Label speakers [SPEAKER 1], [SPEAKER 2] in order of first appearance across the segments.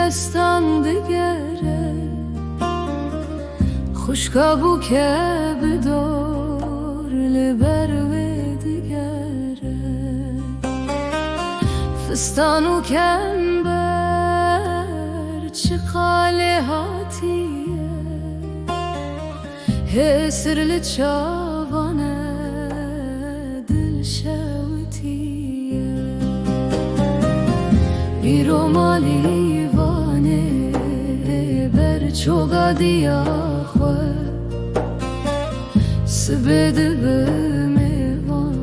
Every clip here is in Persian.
[SPEAKER 1] دستان دگره خوشکابو که بدار لبر و دگره فستانو کن بر چه قاله هاتیه هسر لچاوانه دل شوتیه ایرو مالی وانه بر چوگا دیا خو سبد بمیوان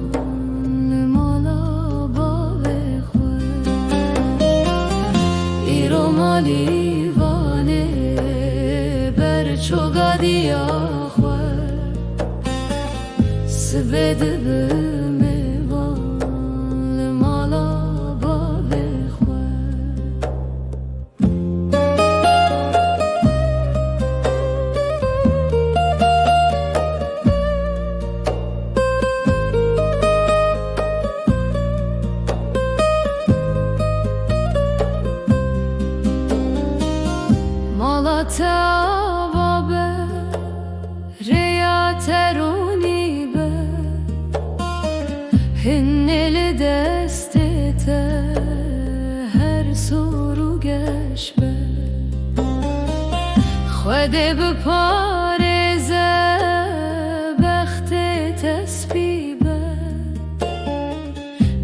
[SPEAKER 1] مالا باوی خو ایرو مالی وانه بر چوگا دیا خو سبد بمیوان مالا Malata babe reya teruni be hinneli destete her soru geş be Xwede biparêze bextê tespî be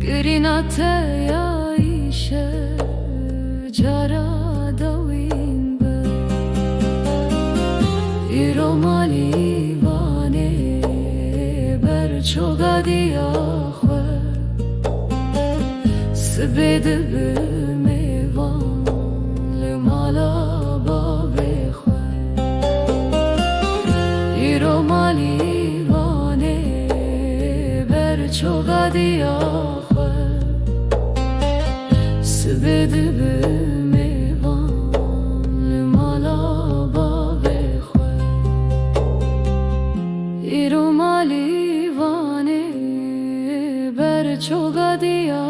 [SPEAKER 1] girîna te ya îşe cara ایرو مالی وانه بر چوگا دیا خو سبد بمیوان لمالا باوی خو ایرو مالی وانه بر چوگا دیا خو سبد ایرو مالی وانه بر چوگا دیا